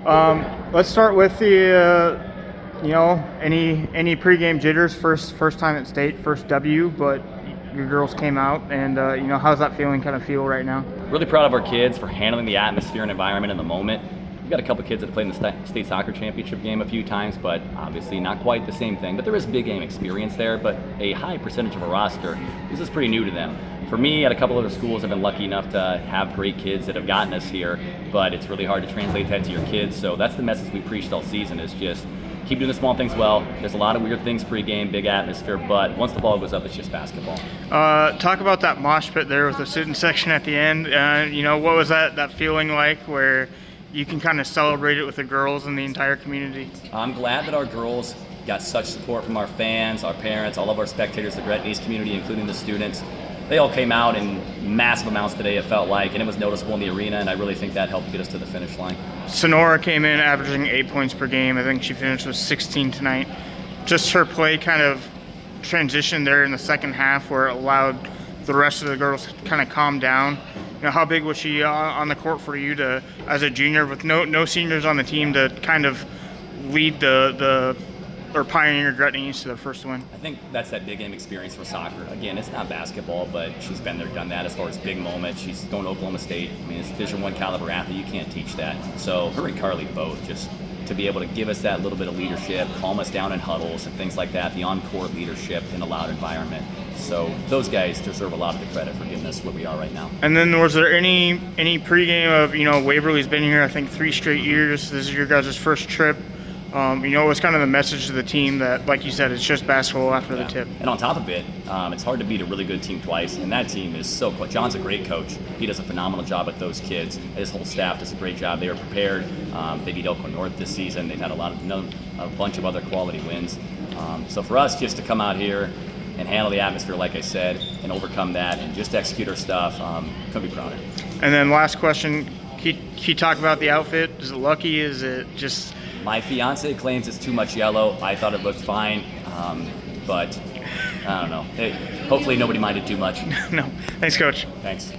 Let's start with the, any pregame jitters. First time at state, first W, but your girls came out, and how's that feeling? Kind of feel right now? Really proud of our kids for handling the atmosphere and environment in the moment. We've got a couple kids that played in the state soccer championship game a few times, but obviously not quite the same thing. But there is big game experience there, but a high percentage of a roster, this is pretty new to them. For me, at a couple other schools, I've been lucky enough to have great kids that have gotten us here, but it's really hard to translate that to your kids. So that's the message we preached all season, is just keep doing the small things well. There's a lot of weird things pre-game, big atmosphere, but once the ball goes up, it's just basketball. Talk about that mosh pit there with the student section at the end. What was that feeling like, where you can kind of celebrate it with the girls and the entire community? I'm glad that our girls got such support from our fans, our parents, all of our spectators, the Gretna East community, including the students. They all came out in massive amounts today, it felt like, and it was noticeable in the arena, and I really think that helped get us to the finish line. Sonora came in averaging 8 points per game. I think she finished with 16 tonight. Just her play kind of transitioned there in the second half, where it allowed the rest of the girls to kind of calm down. How big was she on the court for you to, as a junior, with no seniors on the team, to kind of lead or pioneer Gretna East to their first win? I think that's that big game experience for soccer. Again, it's not basketball, but she's been there, done that as far as big moments. She's going to Oklahoma State. I mean, it's Division I caliber athlete. You can't teach that. So her and Carly both, just to be able to give us that little bit of leadership, calm us down in huddles and things like that, the on-court leadership in a loud environment. So those guys deserve a lot of the credit for giving us where we are right now. And then was there any pregame of, Waverly's been here, I think, 3 straight years. This is your guys' first trip. It was kind of the message to the team that, like you said, it's just basketball after the tip. And on top of it, it's hard to beat a really good team twice, and that team is so cool. John's a great coach. He does a phenomenal job with those kids. His whole staff does a great job. They were prepared. They beat Elkhorn North this season. They've had a bunch of other quality wins. So for us, just to come out here and handle the atmosphere, like I said, and overcome that and just execute our stuff, couldn't be prouder. And then last question, can you talk about the outfit? Is it lucky? Is it just... My fiance claims it's too much yellow. I thought it looked fine, but I don't know. Hey, hopefully nobody minded too much. No. Thanks, Coach. Thanks.